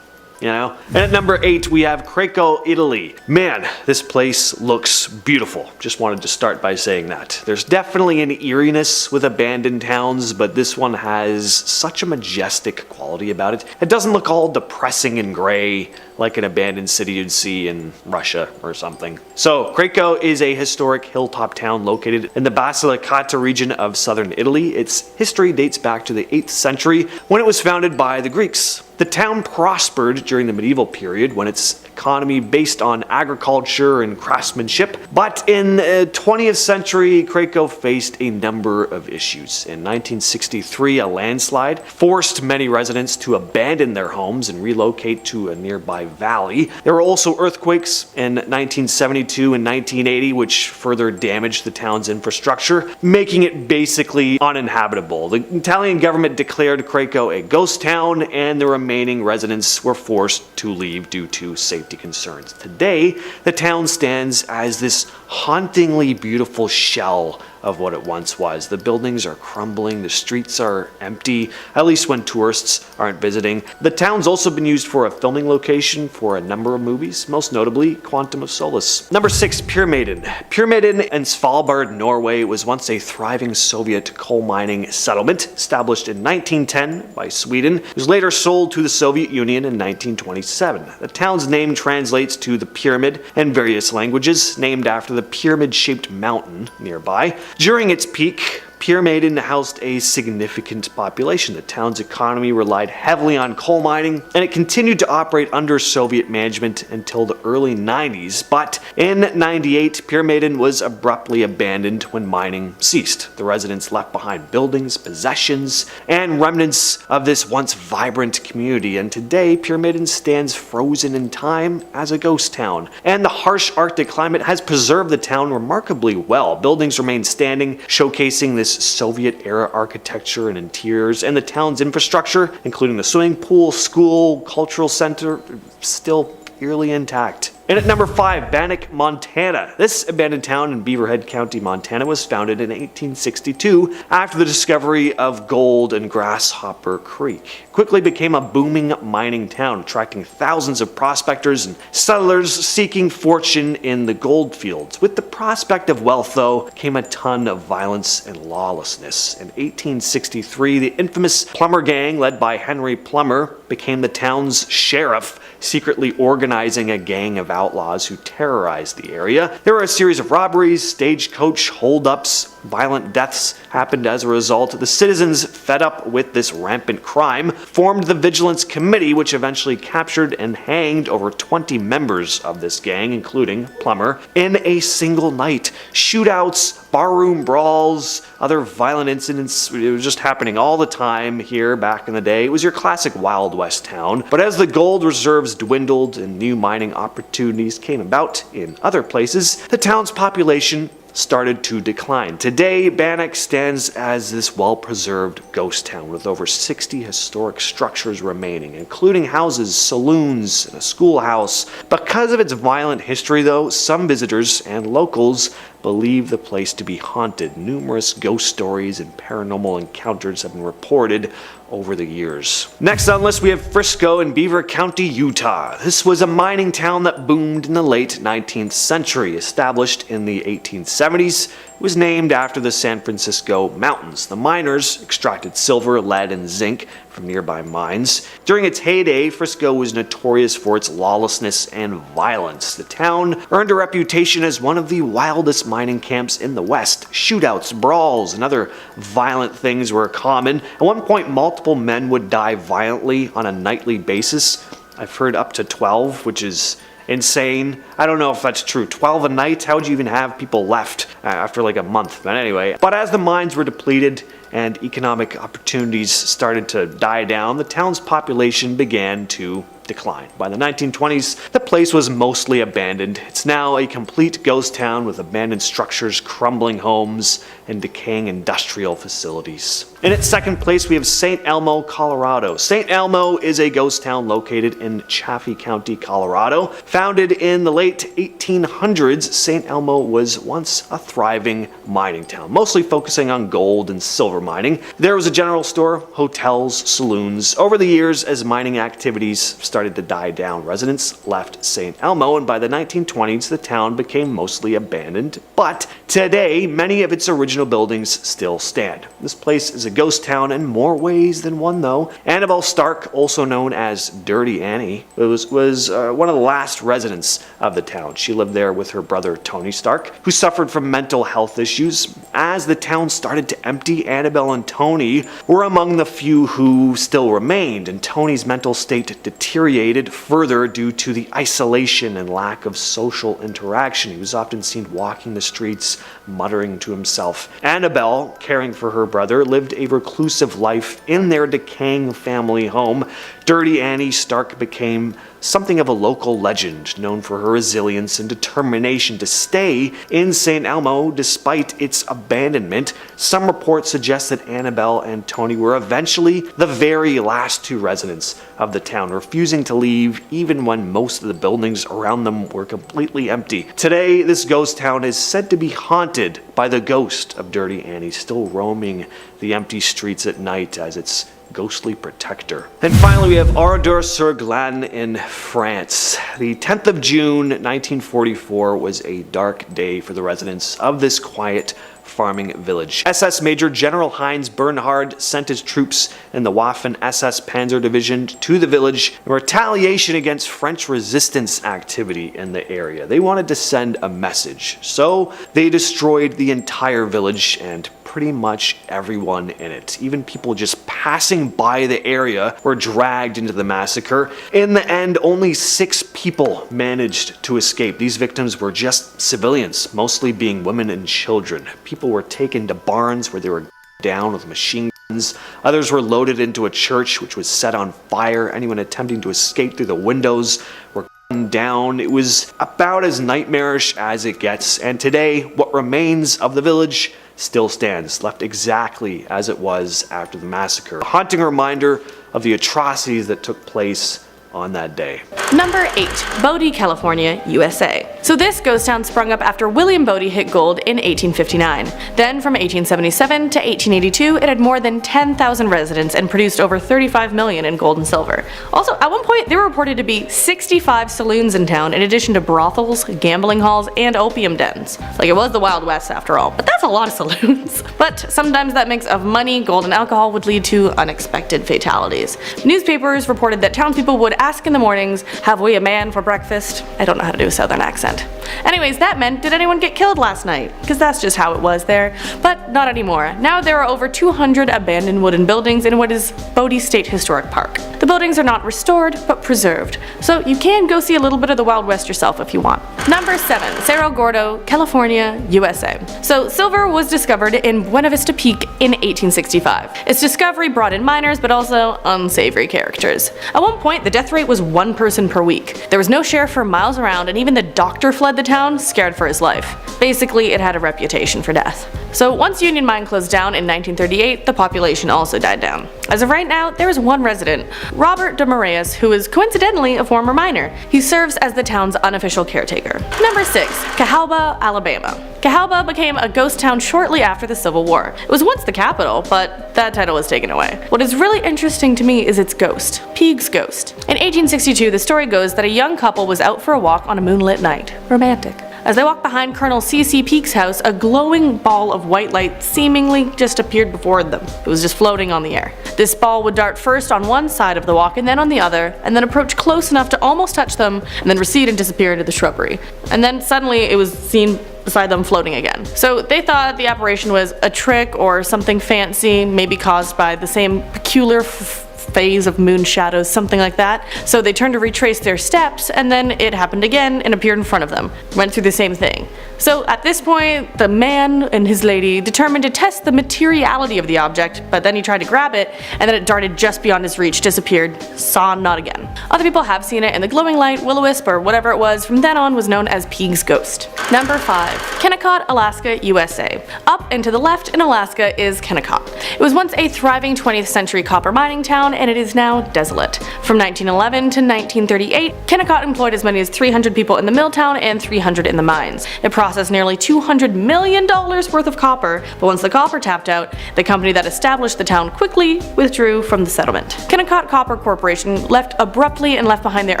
And at number 8, we have Craco, Italy. Man, this place looks beautiful. Just wanted to start by saying that. There's definitely an eeriness with abandoned towns, but this one has such a majestic quality about it. It doesn't look all depressing and gray like an abandoned city you'd see in Russia or something. So, Craco is a historic hilltop town located in the Basilicata region of southern Italy. Its history dates back to the 8th century when it was founded by the Greeks. The town prospered during the medieval period when its economy based on agriculture and craftsmanship, but in the 20th century, Craco faced a number of issues. In 1963, a landslide forced many residents to abandon their homes and relocate to a nearby valley. There were also earthquakes in 1972 and 1980, which further damaged the town's infrastructure, making it basically uninhabitable. The Italian government declared Craco a ghost town, and the remaining residents were forced to leave due to safety concerns. Today, the town stands as this hauntingly beautiful shell of what it once was. The buildings are crumbling, the streets are empty, at least when tourists aren't visiting. The town's also been used for a filming location for a number of movies, most notably Quantum of Solace. Number 6, Pyramiden. Pyramiden in Svalbard, Norway was once a thriving Soviet coal mining settlement established in 1910 by Sweden. It was later sold to the Soviet Union in 1927. The town's name translates to the pyramid in various languages, named after the pyramid-shaped mountain nearby. During its peak, Pyramiden housed a significant population. The town's economy relied heavily on coal mining, and it continued to operate under Soviet management until the early 90s, but in 98, Pyramiden was abruptly abandoned when mining ceased. The residents left behind buildings, possessions, and remnants of this once vibrant community, and today Pyramiden stands frozen in time as a ghost town. And the harsh Arctic climate has preserved the town remarkably well. Buildings remain standing, showcasing this Soviet-era architecture and interiors, and the town's infrastructure, including the swimming pool, school, cultural center, still eerily intact. And at number 5, Bannack, Montana. This abandoned town in Beaverhead County, Montana was founded in 1862 after the discovery of gold in Grasshopper Creek. It quickly became a booming mining town, attracting thousands of prospectors and settlers seeking fortune in the gold fields. With the prospect of wealth, though, came a ton of violence and lawlessness. In 1863, the infamous Plumber Gang, led by Henry Plummer, became the town's sheriff, secretly organizing a gang of outlaws who terrorized the area. There were a series of robberies, stagecoach holdups, violent deaths happened as a result. The citizens, fed up with this rampant crime, formed the Vigilance Committee, which eventually captured and hanged over 20 members of this gang, including Plummer, in a single night. Shootouts, barroom brawls, other violent incidents, it was just happening all the time here back in the day. It was your classic Wild West town. But as the gold reserves dwindled and new mining opportunities came about in other places, the town's population started to decline. Today, Bannack stands as this well-preserved ghost town with over 60 historic structures remaining, including houses, saloons, and a schoolhouse. Because of its violent history, though, some visitors and locals believe the place to be haunted. Numerous ghost stories and paranormal encounters have been reported over the years. Next on the list, we have Frisco in Beaver County, Utah. This was a mining town that boomed in the late 19th century. Established in the 1870s, was named after the San Francisco mountains. The miners extracted silver, lead, and zinc from nearby mines. During its heyday, Frisco was notorious for its lawlessness and violence. The town earned a reputation as one of the wildest mining camps in the West. Shootouts, brawls, and other violent things were common. At one point, multiple men would die violently on a nightly basis. I've heard up to 12, which is insane. I don't know if that's true. 12 a night? How would you even have people left after like a month? But anyway, but as the mines were depleted and economic opportunities started to die down, the town's population began to decline. By the 1920s, the place was mostly abandoned. It's now a complete ghost town with abandoned structures, crumbling homes, and decaying industrial facilities. In its second place, we have St. Elmo, Colorado. St. Elmo is a ghost town located in Chaffee County, Colorado. Founded in the late 1800s, St. Elmo was once a thriving mining town, mostly focusing on gold and silver mining. There was a general store, hotels, saloons. Over the years, as mining activities started to die down, residents left St. Elmo, and by the 1920s, the town became mostly abandoned. But today, many of its original buildings still stand. This place is a ghost town in more ways than one, though. Annabelle Stark, also known as Dirty Annie, was one of the last residents of the town. She lived there with her brother Tony Stark, who suffered from mental health issues. As the town started to empty, Annabelle and Tony were among the few who still remained, and Tony's mental state deteriorated further due to the isolation and lack of social interaction. He was often seen walking the streets, muttering to himself. Annabelle, caring for her brother, lived a reclusive life in their decaying family home. Dirty Annie Stark became something of a local legend, known for her resilience and determination to stay in St. Elmo despite its abandonment. Some reports suggest that Annabelle and Tony were eventually the very last two residents of the town, refusing to leave even when most of the buildings around them were completely empty. Today, this ghost town is said to be haunted by the ghost of Dirty Annie, still roaming the empty streets at night as its ghostly protector. And finally, we have Oradour-sur-Glane in France. The 10th of June, 1944 was a dark day for the residents of this quiet farming village. SS Major General Heinz Bernhard sent his troops in the Waffen SS Panzer Division to the village in retaliation against French resistance activity in the area. They wanted to send a message, so they destroyed the entire village and pretty much everyone in it. Even people just passing by the area were dragged into the massacre. In the end, only 6 people managed to escape. These victims were just civilians, mostly being women and children. People were taken to barns where they were down with machine guns. Others were loaded into a church which was set on fire. Anyone attempting to escape through the windows were gunned down. It was about as nightmarish as it gets. And today, what remains of the village still stands, left exactly as it was after the massacre. A haunting reminder of the atrocities that took place on that day. Number 8. Bodie, California, USA. So this ghost town sprung up after William Bodie hit gold in 1859. Then from 1877 to 1882, it had more than 10,000 residents and produced over 35 million in gold and silver. Also, at one point, there were reported to be 65 saloons in town, in addition to brothels, gambling halls, and opium dens. Like, it was the Wild West after all, but that's a lot of saloons. But sometimes that mix of money, gold, and alcohol would lead to unexpected fatalities. Newspapers reported that townspeople would ask in the mornings, "Have we a man for breakfast?" I don't know how to do a southern accent. Anyways, that meant, did anyone get killed last night? Because that's just how it was there. But not anymore. Now there are over 200 abandoned wooden buildings in what is Bodie State Historic Park. The buildings are not restored, but preserved. So you can go see a little bit of the Wild West yourself if you want. Number 7. Cerro Gordo, California, USA. So silver was discovered in Buena Vista Peak in 1865. Its discovery brought in miners, but also unsavory characters. At one point, the death rate was 1 person per week. There was no sheriff for miles around, and even the doctor fled the town, scared for his life. Basically, it had a reputation for death. So once Union Mine closed down in 1938, the population also died down. As of right now, there is one resident, Robert de Moraes, who is coincidentally a former miner. He serves as the town's unofficial caretaker. Number 6. Cahaba, Alabama. Cahaba became a ghost town shortly after the Civil War. It was once the capital, but that title was taken away. What is really interesting to me is its ghost, Peague's ghost. In 1862, the story goes that a young couple was out for a walk on a moonlit night. Romantic. As they walked behind Colonel C.C. Peake's house, a glowing ball of white light seemingly just appeared before them. It was just floating on the air. This ball would dart first on one side of the walk and then on the other, and then approach close enough to almost touch them, and then recede and disappear into the shrubbery. And then suddenly it was seen beside them floating again. So they thought the apparition was a trick or something fancy, maybe caused by the same peculiar phase of moon shadows, something like that. So they turned to retrace their steps, and then it happened again and appeared in front of them. Went through the same thing. So at this point, the man and his lady determined to test the materiality of the object, but then he tried to grab it, and then it darted just beyond his reach, disappeared, saw not again. Other people have seen it, and the glowing light, will-o-wisp, or whatever it was, from then on was known as Peake's ghost. Number 5. Kennecott, Alaska, USA. Up and to the left in Alaska is Kennecott. It was once a thriving 20th century copper mining town, and it is now desolate. From 1911 to 1938, Kennecott employed as many as 300 people in the mill town and 300 in the mines. It processed nearly $200 million worth of copper, but once the copper tapped out, the company that established the town quickly withdrew from the settlement. Kennecott Copper Corporation left abruptly and left behind their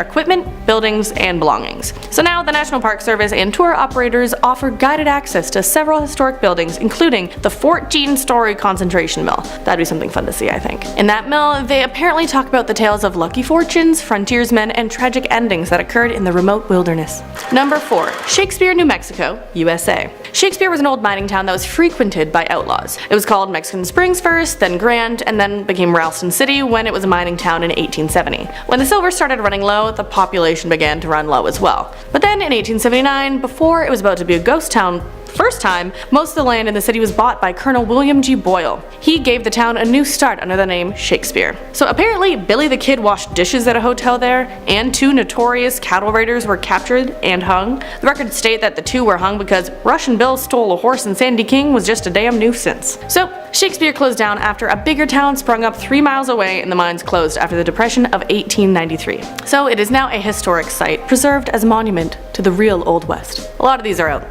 equipment, buildings, and belongings. So now the National Park Service and tour operators offer guided access to several historic buildings, including the 14-story concentration mill. That'd be something fun to see, I think. In that mill, they apparently talk about the tales of lucky fortunes, frontiersmen, and tragic endings that occurred in the remote wilderness. Number 4. Shakespeare, New Mexico, USA. Shakespeare was an old mining town that was frequented by outlaws. It was called Mexican Springs first, then Grand, and then became Ralston City when it was a mining town in 1870. When the silver started running low, the population began to run low as well. But then in 1879, before it was about to be a ghost town first time, most of the land in the city was bought by Colonel William G. Boyle. He gave the town a new start under the name Shakespeare. So apparently Billy the Kid washed dishes at a hotel there, and 2 notorious cattle raiders were captured and hung. The records state that the 2 were hung because Russian Bill stole a horse and Sandy King was just a damn nuisance. So Shakespeare closed down after a bigger town sprung up 3 miles away and the mines closed after the Depression of 1893. So it is now a historic site, preserved as a monument to the real Old West. A lot of these are out,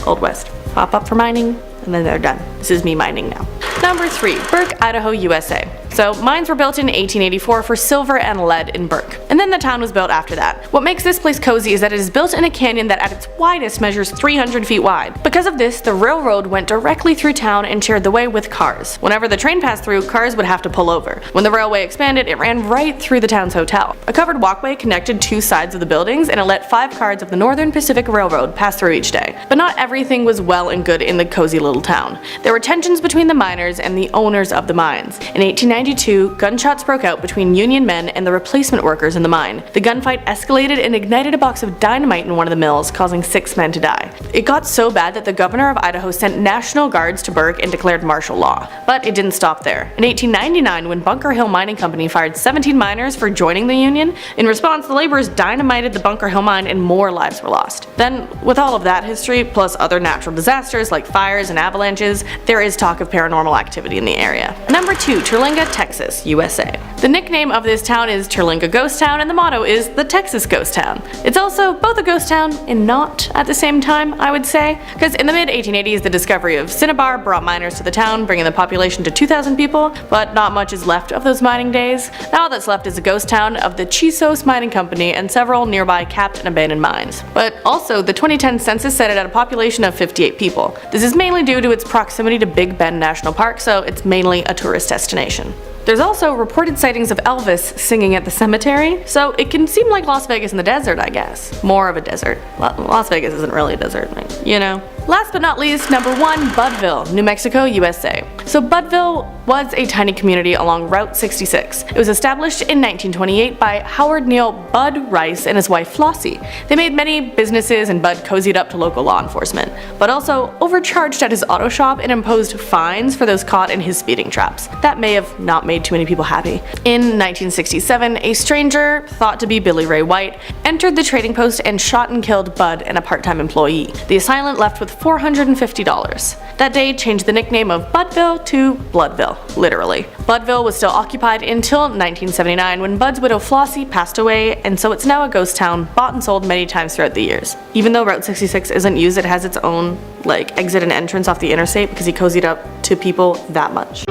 Old West. Pop up for mining, and then they're done. This is me mining now. Number 3. Burke, Idaho, USA. So mines were built in 1884 for silver and lead in Burke, and then the town was built after that. What makes this place cozy is that it is built in a canyon that at its widest measures 300 feet wide. Because of this, the railroad went directly through town and shared the way with cars. Whenever the train passed through, cars would have to pull over. When the railway expanded, it ran right through the town's hotel. A covered walkway connected 2 sides of the buildings, and it let 5 cars of the Northern Pacific Railroad pass through each day. But not everything was well and good in the cozy little town. There were tensions between the miners and the owners of the mines. In 1892, gunshots broke out between Union men and the replacement workers in the mine. The gunfight escalated and ignited a box of dynamite in one of the mills, causing 6 men to die. It got so bad that the governor of Idaho sent National Guards to Burke and declared martial law. But it didn't stop there. In 1899, when Bunker Hill Mining Company fired 17 miners for joining the Union, in response the laborers dynamited the Bunker Hill mine and more lives were lost. Then, with all of that history, plus other natural disasters like fires and avalanches, there is talk of paranormal activity in the area. Number 2. Terlingua, Texas, USA. The nickname of this town is Terlingua Ghost Town, and the motto is the Texas Ghost Town. It's also both a ghost town and not at the same time, I would say, because in the mid-1880s the discovery of cinnabar brought miners to the town, bringing the population to 2,000 people, but not much is left of those mining days. Now all that's left is a ghost town of the Chisos Mining Company and several nearby capped and abandoned mines. But also, the 2010 census set it at a population of 58 people. This is mainly due to its proximity to Big Bend National Park, so it's mainly a tourist destination. There's also reported sightings of Elvis singing at the cemetery, so it can seem like Las Vegas in the desert, I guess. More of a desert. Las Vegas isn't really a desert, Last but not least, number 1, Buddville, New Mexico, USA. So Buddville was a tiny community along Route 66. It was established in 1928 by Howard Neal Bud Rice and his wife Flossie. They made many businesses and Bud cozied up to local law enforcement, but also overcharged at his auto shop and imposed fines for those caught in his speeding traps. That may have not made too many people happy. In 1967, a stranger, thought to be Billy Ray White, entered the trading post and shot and killed Bud and a part-time employee. The assailant left with $450. That day changed the nickname of Buddville to Bloodville, literally. Buddville was still occupied until 1979 when Bud's widow Flossie passed away, and so it's now a ghost town, bought and sold many times throughout the years. Even though Route 66 isn't used, it has its own exit and entrance off the interstate because he cozied up to people that much.